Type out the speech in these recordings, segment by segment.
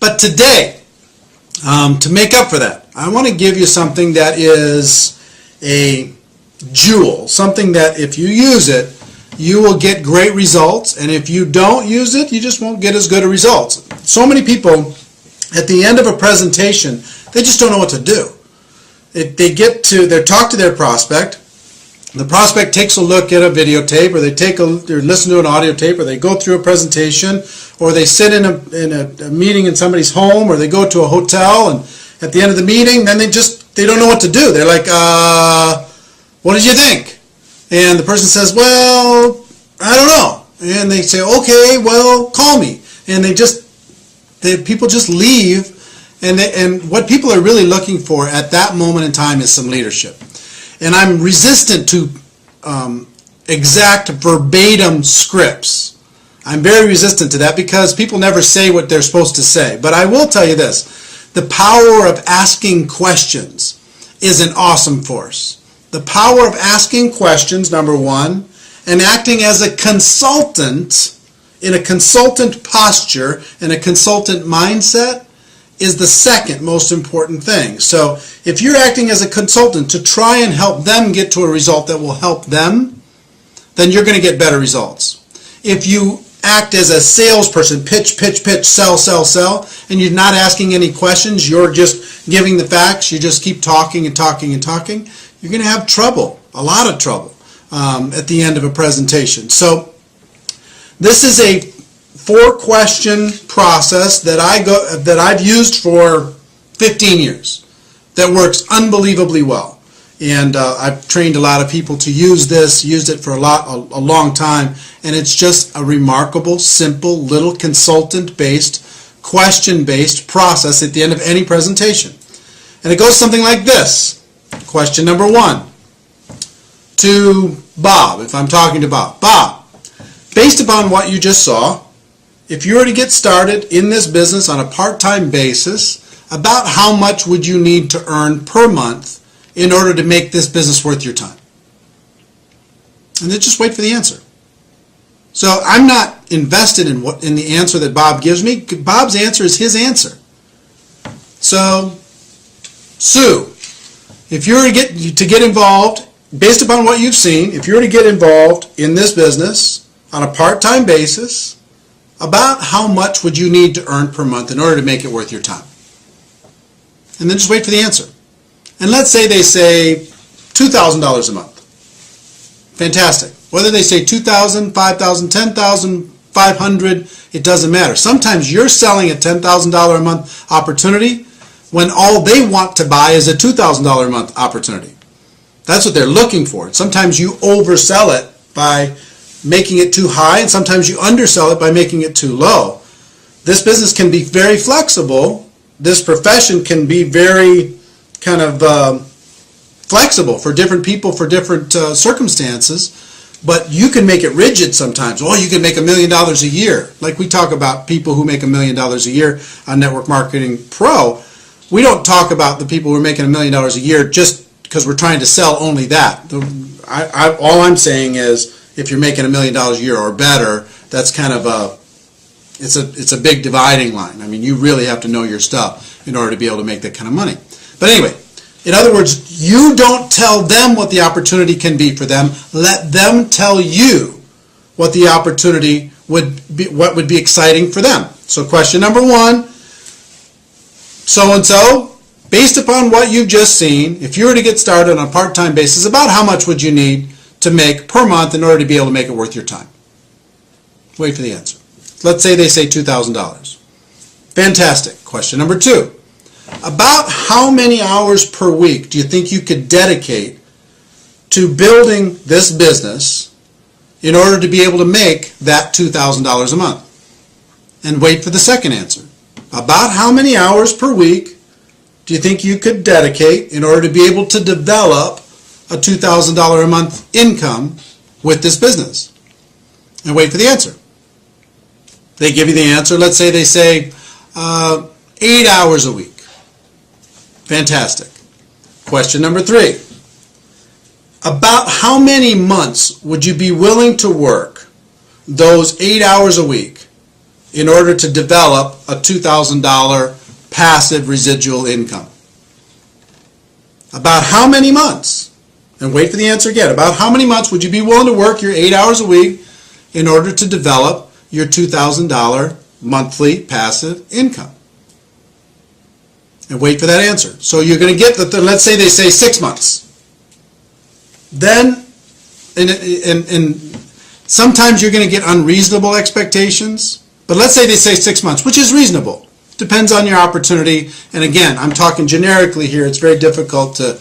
But today, to make up for that, I want to give you something that is a jewel, something that if you use it, you will get great results, and if you don't use it, you just won't get as good a results. So many people, at the end of a presentation, they just don't know what to do. They talk to their prospect. The prospect takes a look at a videotape, or they listen to an audio tape, or they go through a presentation, or they sit in a meeting in somebody's home, or they go to a hotel, and at the end of the meeting, then they don't know what to do. They're like, what did you think? And the person says, well, I don't know. And they say, okay, well, call me. And people just leave. And what people are really looking for at that moment in time is some leadership. And I'm resistant to exact verbatim scripts. I'm very resistant to that because people never say what they're supposed to say. But I will tell you this, the power of asking questions is an awesome force. The power of asking questions, number one, and acting as a consultant in a consultant posture and a consultant mindset is the second most important thing. So if you're acting as a consultant to try and help them get to a result that will help them, then you're going to get better results. If you act as a salesperson, pitch, sell, and you're not asking any questions, you're just giving the facts, you just keep talking, you're going to have trouble, a lot of trouble, at the end of a presentation. So this is a 4-question process that I've used for 15 years that works unbelievably well. And I've trained a lot of people to use this, used it for a long time, and it's just a remarkable, simple, little consultant-based, question-based process at the end of any presentation. And it goes something like this. Question number 1 to Bob, if I'm talking to Bob. Bob, based upon what you just saw, if you were to get started in this business on a part-time basis, about how much would you need to earn per month in order to make this business worth your time? And then just wait for the answer. So I'm not invested in the answer that Bob gives me. Bob's answer is his answer. So, Sue, if you were to get involved, based upon what you've seen, if you were to get involved in this business on a part-time basis, about how much would you need to earn per month in order to make it worth your time? And then just wait for the answer. And let's say they say $2,000 a month. Fantastic. Whether they say $2,000, $5,000, $10,000, $500, it doesn't matter. Sometimes you're selling a $10,000 a month opportunity when all they want to buy is a $2,000 a month opportunity. That's what they're looking for. Sometimes you oversell it by making it too high, and sometimes you undersell it by making it too low. This business can be very flexible. This profession can be very kind of flexible for different people, for different circumstances, but you can make it rigid sometimes. Oh, you can make $1 million a year. Like we talk about people who make $1 million a year on Network Marketing Pro. We don't talk about the people who are making $1 million a year just because we're trying to sell only that. All I'm saying is if you're making $1 million a year or better, that's kind of it's a big dividing line. I mean, you really have to know your stuff in order to be able to make that kind of money. But anyway, in other words, you don't tell them what the opportunity can be for them. Let them tell you what the opportunity would be, what would be exciting for them. So question number 1, so-and-so, based upon what you've just seen, if you were to get started on a part-time basis, about how much would you need to make per month in order to be able to make it worth your time? Wait for the answer. Let's say they say $2,000. Fantastic. Question number 2. About how many hours per week do you think you could dedicate to building this business in order to be able to make that $2,000 a month? And wait for the second answer. About how many hours per week do you think you could dedicate in order to be able to develop a $2,000 a month income with this business? And wait for the answer. They give you the answer. Let's say they say 8 hours a week. Fantastic. Question number 3. About how many months would you be willing to work those 8 hours a week in order to develop a $2,000 passive residual income? About how many months? And wait for the answer again. About how many months would you be willing to work your 8 hours a week in order to develop your $2,000 monthly passive income? And wait for that answer. So you're going to get that. Let's say they say 6 months. Then, and sometimes you're going to get unreasonable expectations. But let's say they say 6 months, which is reasonable. Depends on your opportunity. And again, I'm talking generically here. It's very difficult to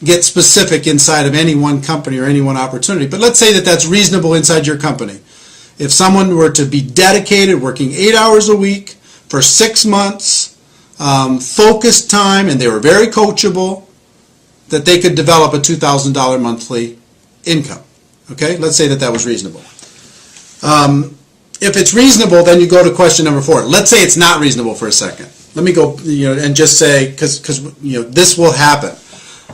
get specific inside of any one company or any one opportunity. But let's say that that's reasonable inside your company. If someone were to be dedicated, working 8 hours a week for 6 months, focused time, and they were very coachable, that they could develop a $2,000 monthly income. Okay, let's say that that was reasonable. If it's reasonable, then you go to question number 4. Let's say it's not reasonable for a second. Let me go, and just say, because this will happen.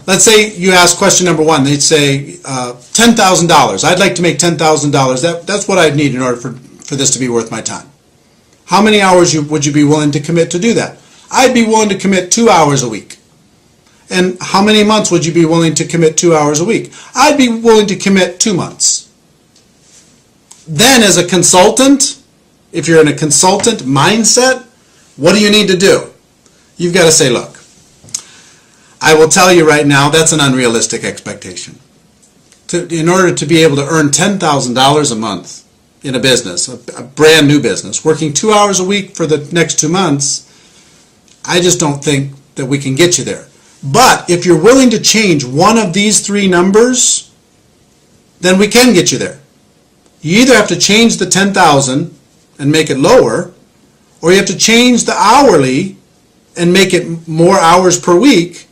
Let's say you ask question number 1. They'd say $10,000. I'd like to make $10,000. That's what I'd need in order for this to be worth my time. How many hours would you be willing to commit to do that? I'd be willing to commit 2 hours a week. And how many months would you be willing to commit 2 hours a week? I'd be willing to commit 2 months. Then as a consultant, if you're in a consultant mindset, what do you need to do? You've got to say, look, I will tell you right now, that's an unrealistic expectation. In order to be able to earn $10,000 a month in a business, a brand new business, working 2 hours a week for the next 2 months, I just don't think that we can get you there. But if you're willing to change one of these 3 numbers, then we can get you there. You either have to change the 10,000 and make it lower, or you have to change the hourly and make it more hours per week,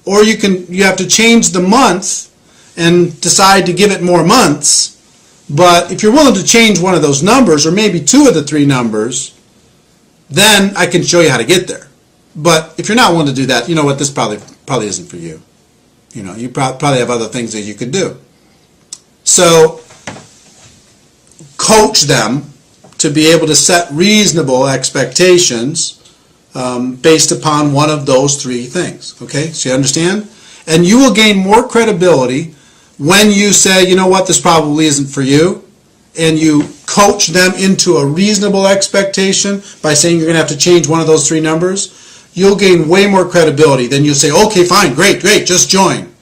or you have to change the month and decide to give it more months. But if you're willing to change one of those numbers, or maybe 2 of the 3 numbers, then I can show you how to get there. But if you're not willing to do that, you know what, this probably isn't for you. You probably have other things that you could do. So coach them to be able to set reasonable expectations based upon one of those 3 things. Okay, so you understand? And you will gain more credibility when you say, you know what, this probably isn't for you, and you coach them into a reasonable expectation by saying you're going to have to change one of those 3 numbers. You'll gain way more credibility than you'll say, okay, fine, great, just join.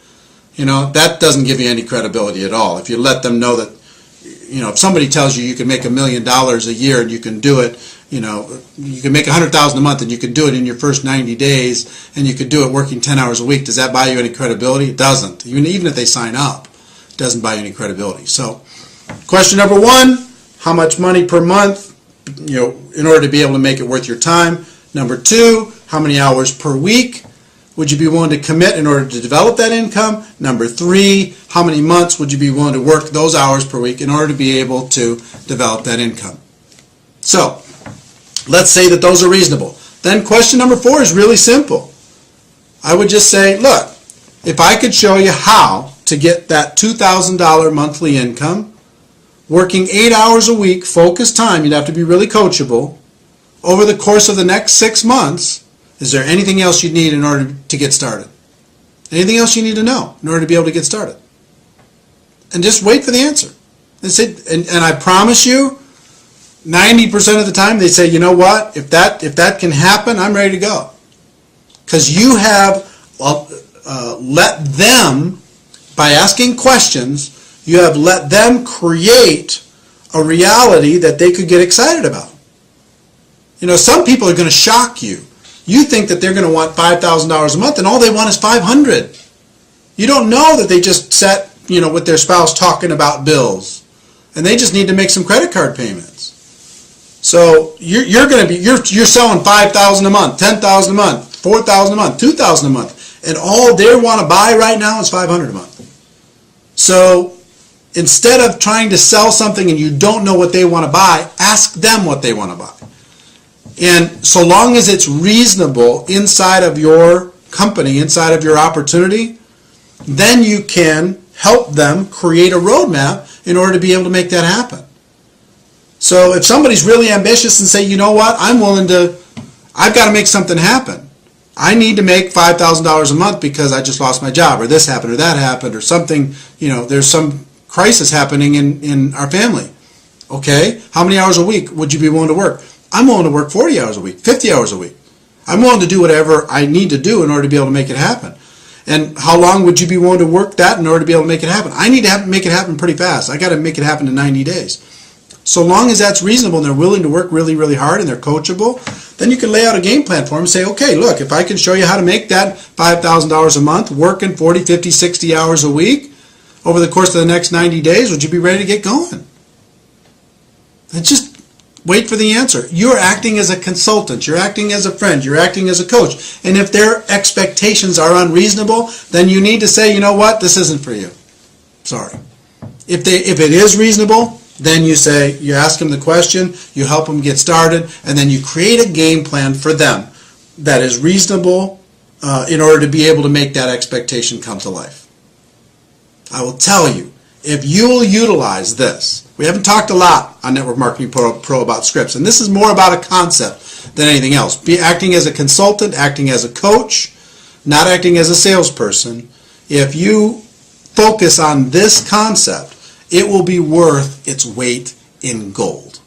That doesn't give you any credibility at all. If you let them know that, if somebody tells you can make $1 million a year and you can do it, you can make $100,000 a month and you can do it in your first 90 days and you could do it working 10 hours a week, does that buy you any credibility? It doesn't. Even if they sign up, it doesn't buy you any credibility. So, question number 1, how much money per month, in order to be able to make it worth your time? Number 2, how many hours per week would you be willing to commit in order to develop that income? Number 3, how many months would you be willing to work those hours per week in order to be able to develop that income? So, let's say that those are reasonable. Then question number 4 is really simple. I would just say, look, if I could show you how to get that $2,000 monthly income, working 8 hours a week, focused time, you'd have to be really coachable, over the course of the next 6 months, is there anything else you need in order to get started? Anything else you need to know in order to be able to get started? And just wait for the answer. And I promise you, 90% of the time they say, you know what, if that can happen, I'm ready to go. Because you have let them, by asking questions, you have let them create a reality that they could get excited about. Some people are going to shock you. You think that they're going to want $5,000 a month, and all they want is $500. You don't know that they just sat, with their spouse talking about bills, and they just need to make some credit card payments. So you're selling $5,000 a month, $10,000 a month, $4,000 a month, $2,000 a month, and all they want to buy right now is $500 a month. So instead of trying to sell something and you don't know what they want to buy, ask them what they want to buy. And so long as it's reasonable inside of your company, inside of your opportunity, then you can help them create a roadmap in order to be able to make that happen. So if somebody's really ambitious and say, you know what, I've got to make something happen. I need to make $5,000 a month because I just lost my job, or this happened, or that happened, or something, there's some crisis happening in our family. Okay, how many hours a week would you be willing to work? I'm willing to work 40 hours a week, 50 hours a week. I'm willing to do whatever I need to do in order to be able to make it happen. And how long would you be willing to work that in order to be able to make it happen? I need to make it happen pretty fast. I got to make it happen in 90 days. So long as that's reasonable and they're willing to work really, really hard and they're coachable, then you can lay out a game plan for them and say, okay, look, if I can show you how to make that $5,000 a month, working 40, 50, 60 hours a week over the course of the next 90 days, would you be ready to get going? And just wait for the answer. You're acting as a consultant. You're acting as a friend. You're acting as a coach. And if their expectations are unreasonable, then you need to say, you know what, this isn't for you. Sorry. If it is reasonable, then you ask them the question, you help them get started, and then you create a game plan for them that is reasonable in order to be able to make that expectation come to life. I will tell you, if you will utilize this, we haven't talked a lot on Network Marketing Pro about scripts, and this is more about a concept than anything else. Be acting as a consultant, acting as a coach, not acting as a salesperson. If you focus on this concept, it will be worth its weight in gold.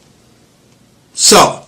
So,